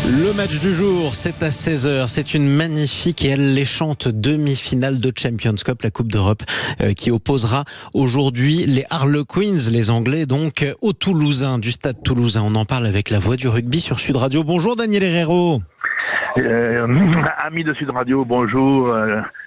Le match du jour, c'est à 16h. C'est une magnifique et alléchante demi-finale de Champions Cup, la Coupe d'Europe, qui opposera aujourd'hui les Harlequins, les Anglais, donc, aux Toulousains, du stade toulousain. On en parle avec la voix du rugby sur Sud Radio. Bonjour Daniel Herrero. Amis de Sud Radio, bonjour.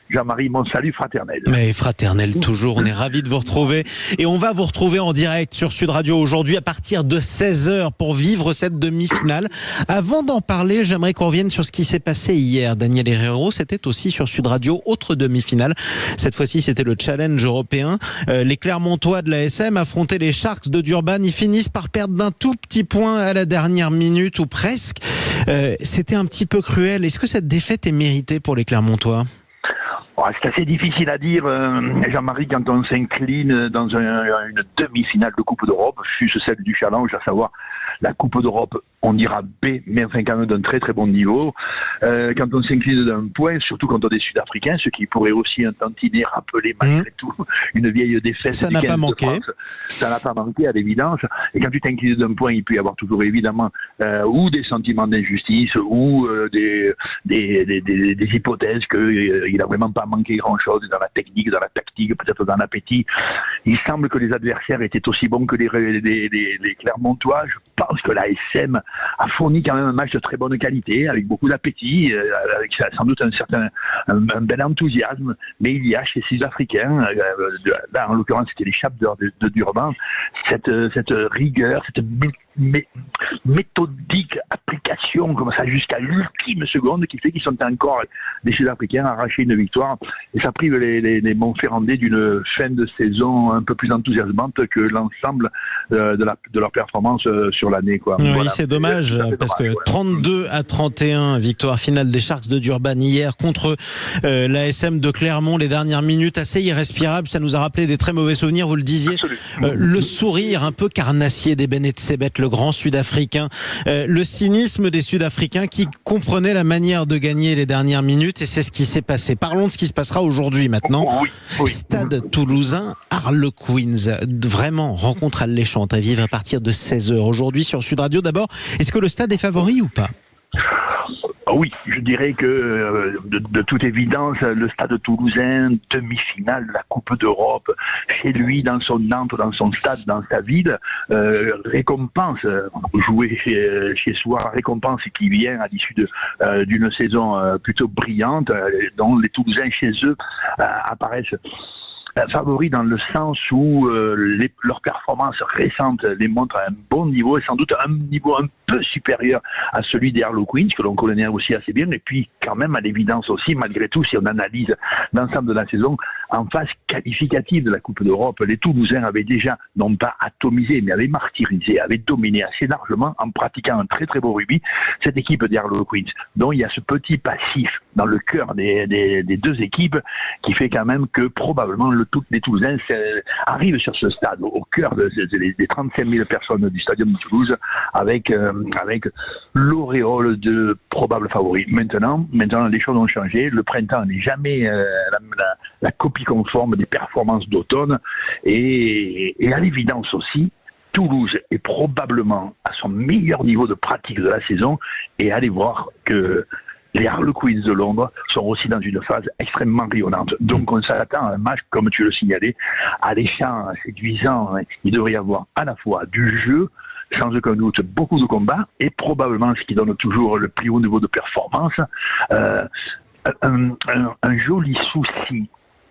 Jean-Marie, mon salut fraternel. Mais fraternel toujours, on est ravis de vous retrouver. Et on va vous retrouver en direct sur Sud Radio aujourd'hui à partir de 16h pour vivre cette demi-finale. Avant d'en parler, j'aimerais qu'on revienne sur ce qui s'est passé hier. Daniel Herrero, c'était aussi sur Sud Radio, autre demi-finale. Cette fois-ci, c'était le challenge européen. Les Clermontois de l'ASM affrontaient les Sharks de Durban. Ils finissent par perdre d'un tout petit point à la dernière minute ou presque. C'était un petit peu cruel. Est-ce que cette défaite est méritée pour les Clermontois ? C'est assez difficile à dire, Jean-Marie, quand on s'incline dans une demi-finale de Coupe d'Europe, fût-ce celle du challenge, à savoir la Coupe d'Europe, on dira B, mais enfin quand même d'un très très bon niveau. Quand on s'incline d'un point, surtout quand on est Sud-Africain, ce qui pourrait aussi un tantinet rappeler malgré tout une vieille défaite. Ça n'a pas manqué. Ça n'a pas manqué à l'évidence. Et quand tu t'inclines d'un point, il peut y avoir toujours évidemment ou des sentiments d'injustice ou des hypothèses qu'il a vraiment pas manqué grand-chose dans la technique, dans la tactique, peut-être dans l'appétit. Il semble que les adversaires étaient aussi bons que les Clermontois. Je pense que l'ASM a fourni quand même un match de très bonne qualité, avec beaucoup d'appétit, avec sans doute un bel enthousiasme, mais il y a chez ces Sud-Africains, là en l'occurrence c'était les Sharks de Durban, cette rigueur, cette méthodique application comme ça jusqu'à l'ultime seconde qui fait qu'ils sont encore des Sud-Africains à arracher une victoire, et ça prive les Montferrandais d'une fin de saison un peu plus enthousiasmante que l'ensemble de leur performance sur l'année, quoi. Oui, voilà. C'est dommage parce que 32-31, victoire finale des Sharks de Durban hier contre l'ASM de Clermont. Les dernières minutes assez irrespirables, ça nous a rappelé des très mauvais souvenirs, vous le disiez. Le sourire un peu carnassier des Benet Sebet, le grand Sud-Africain, le cynisme des Sud-Africains qui comprenaient la manière de gagner les dernières minutes, et c'est ce qui s'est passé. Parlons de ce qui se passera aujourd'hui maintenant. Oui. Stade toulousain, Harlequins, vraiment rencontre alléchante à vivre à partir de 16h aujourd'hui sur Sud Radio. D'abord, est-ce que le stade est favori ou pas ? Oui, je dirais que de toute évidence, le stade toulousain, demi-finale de la Coupe d'Europe, chez lui, dans son Nantes, dans son stade, dans sa ville, récompense, jouer chez soi, récompense qui vient à l'issue d'une saison plutôt brillante, dont les Toulousains chez eux apparaissent favoris dans le sens où leurs performances récentes les montrent à un bon niveau, et sans doute un niveau un peu supérieur à celui des Harlequins, que l'on connaît aussi assez bien. Et puis quand même à l'évidence aussi, malgré tout, si on analyse l'ensemble de la saison, en phase qualificative de la Coupe d'Europe, les Toulousains avaient déjà, non pas atomisé, mais avaient martyrisé, avaient dominé assez largement en pratiquant un très très beau rugby cette équipe des Harlequins. Donc il y a ce petit passif dans le cœur des deux équipes qui fait quand même que probablement les Toulousains arrivent sur ce stade, au cœur des 35 000 personnes du Stadium de Toulouse, avec l'auréole de probables favoris. Maintenant, les choses ont changé. Le printemps n'est jamais la copie conforme des performances d'automne. Et à l'évidence aussi, Toulouse est probablement à son meilleur niveau de pratique de la saison. Et allez voir que les Harlequins de Londres sont aussi dans une phase extrêmement rayonnante. Donc on s'attend à un match, comme tu le signalais, alléchant, séduisant. Il devrait y avoir à la fois du jeu, sans aucun doute beaucoup de combats, et probablement, ce qui donne toujours le plus haut niveau de performance, un joli souci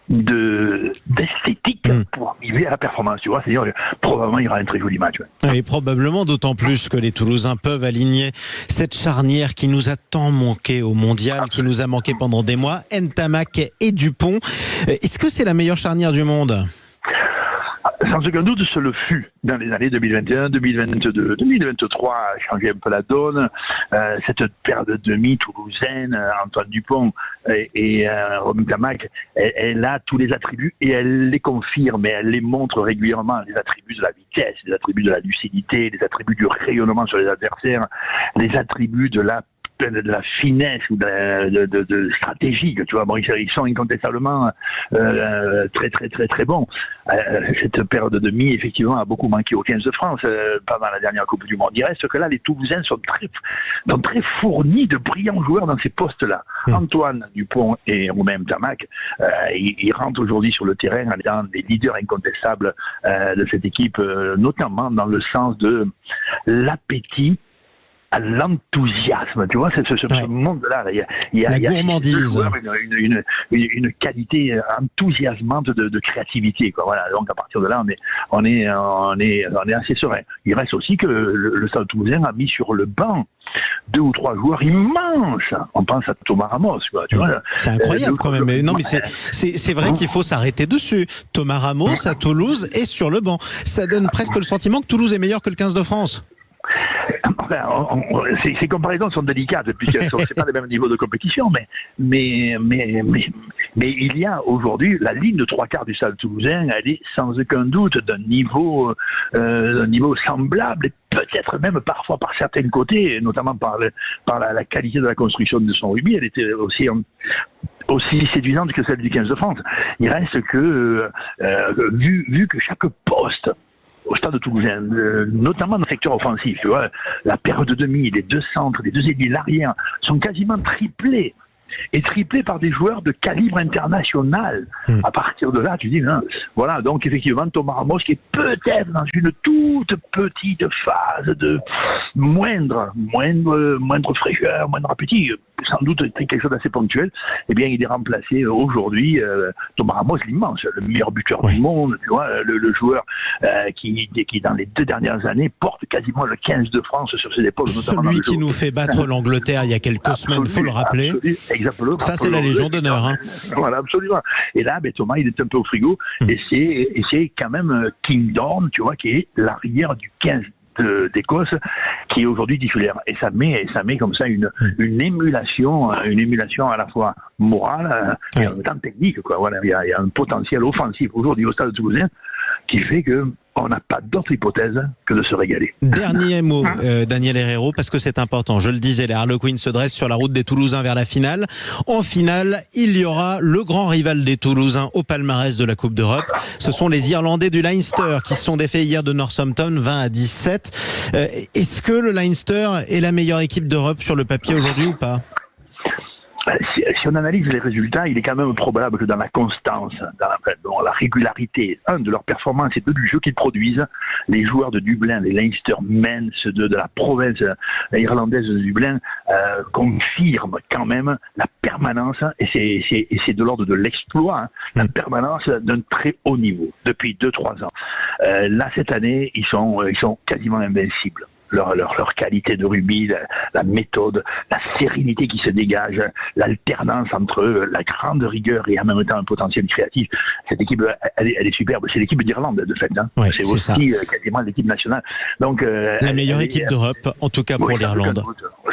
d'esthétique pour arriver à la performance, tu vois, c'est-à-dire probablement il y aura un très joli match. Et probablement d'autant plus que les Toulousains peuvent aligner cette charnière qui nous a tant manqué au mondial, qui nous a manqué pendant des mois, Ntamak et Dupont. Est-ce que c'est la meilleure charnière du monde ? Sans aucun doute, ce le fut dans les années 2021, 2022, 2023 a changé un peu la donne. Cette paire de demi toulousaine, Antoine Dupont et Romain Ntamak, elle a tous les attributs et elle les confirme et elle les montre régulièrement. Les attributs de la vitesse, les attributs de la lucidité, les attributs du rayonnement sur les adversaires, les attributs de la la finesse ou de stratégie. Tu vois, bon, ils sont incontestablement très très très très bons. Cette paire de demi, effectivement, a beaucoup manqué au 15 de France pendant la dernière Coupe du Monde. Il reste que là, les Toulousains sont très fournis de brillants joueurs dans ces postes-là. Antoine Dupont et Romain Tamac, ils rentrent aujourd'hui sur le terrain en étant des leaders incontestables de cette équipe, notamment dans le sens de l'appétit à l'enthousiasme, tu vois, c'est ce monde-là. Il y a gourmandise, une qualité enthousiasmante de créativité, quoi. Voilà. Donc à partir de là, on est assez serein. Il reste aussi que le Stade Toulousain a mis sur le banc 2 ou 3 joueurs immenses. On pense à Thomas Ramos, quoi, tu vois. C'est incroyable quand même. Mais non, mais c'est vrai qu'il faut s'arrêter dessus. Thomas Ramos à Toulouse est sur le banc. Ça donne presque le sentiment que Toulouse est meilleur que le 15 de France. Ces comparaisons sont délicates puisque c'est pas le même niveau de compétition, mais il y a aujourd'hui la ligne de 3/4 du Stade Toulousain, elle est sans aucun doute d'un niveau semblable et peut-être même parfois par certains côtés, notamment par la qualité de la construction de son rugby, elle était aussi séduisante que celle du 15 de France. Il reste que vu que chaque poste au Stade Toulousain, notamment dans le secteur offensif, tu vois, la paire de demi, les 2 centres, les 2 ailiers, l'arrière, sont quasiment triplés. Et triplés par des joueurs de calibre international. À partir de là, tu dis, hein, voilà, donc effectivement, Thomas Ramos qui est peut-être dans une toute petite phase de moindre fraîcheur, moindre appétit, sans doute quelque chose d'assez ponctuel, eh bien, il est remplacé aujourd'hui, Thomas Ramos, l'immense, le meilleur buteur du monde, tu vois, le joueur qui, dans les 2 dernières années, porte quasiment le 15 de France sur ses épaules. Celui qui nous fait battre l'Angleterre il y a quelques semaines, il faut le rappeler. Exactement. Ça, c'est la Légion d'honneur. Hein. Voilà, absolument. Et là, Thomas, il est un peu au frigo. Et c'est quand même King Dorn, tu vois, qui est l'arrière du 15 d'Écosse, qui est aujourd'hui titulaire. Et ça met comme ça une émulation à la fois morale et en même temps technique, quoi. Voilà, il y a un potentiel offensif aujourd'hui au Stade Toulousain qui fait que on n'a pas d'autre hypothèse que de se régaler. Dernier mot, Daniel Herrero, parce que c'est important. Je le disais, les Harlequins se dressent sur la route des Toulousains vers la finale. En finale, il y aura le grand rival des Toulousains au palmarès de la Coupe d'Europe. Ce sont les Irlandais du Leinster qui se sont défaits hier de Northampton 20-17. Est-ce que le Leinster est la meilleure équipe d'Europe sur le papier aujourd'hui ou pas ? Si on analyse les résultats, il est quand même probable que dans la constance, dans la régularité, de leur performance et du jeu qu'ils produisent, les joueurs de Dublin, les Leinster Men, ceux de la province irlandaise de Dublin, confirment quand même la permanence, et c'est de l'ordre de l'exploit, la permanence d'un très haut niveau depuis 2-3 ans. Là, cette année, ils sont quasiment invincibles. Leur qualité de rugby, la méthode, la sérénité qui se dégage, l'alternance entre la grande rigueur et en même temps un potentiel créatif. Cette équipe, elle est superbe. C'est l'équipe d'Irlande, de fait. Hein. Ouais, c'est aussi quasiment l'équipe nationale. Donc, la meilleure équipe d'Europe, en tout cas pour l'Irlande.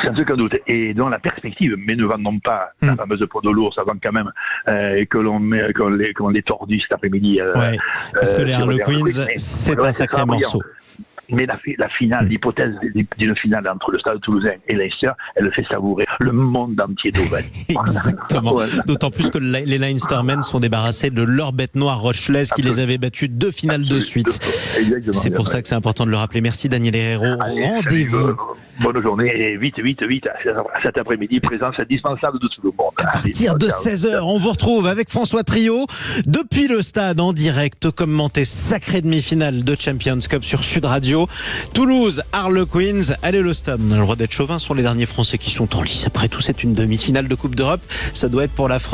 Sans aucun doute. Et dans la perspective, mais ne vendons pas la fameuse peau de l'ours avant quand même qu'on les tordue cet après-midi. Parce que les Harlequins, c'est un sacré morceau. Mais la finale, l'hypothèse d'une finale entre le Stade Toulousain et Leinster, elle fait savourer le monde entier d'Aubagne. Exactement. Voilà. D'autant plus que les Leinstermen sont débarrassés de leur bête noire Rochelaise qui les avait battus 2 finales de suite. C'est pour ça que c'est important de le rappeler. Merci Daniel Herrero. Rendez-vous. Bonne journée et vite cet après-midi, présence indispensable de tout le monde. À partir de 16h, on vous retrouve avec François Trio depuis le stade en direct, commenté sacré demi-finale de Champions Cup sur Sud Radio. Toulouse, Harlequins, allez le stade. On a le droit d'être chauvin, ce sont les derniers Français qui sont en lice. Après tout, c'est une demi-finale de Coupe d'Europe. Ça doit être pour la France.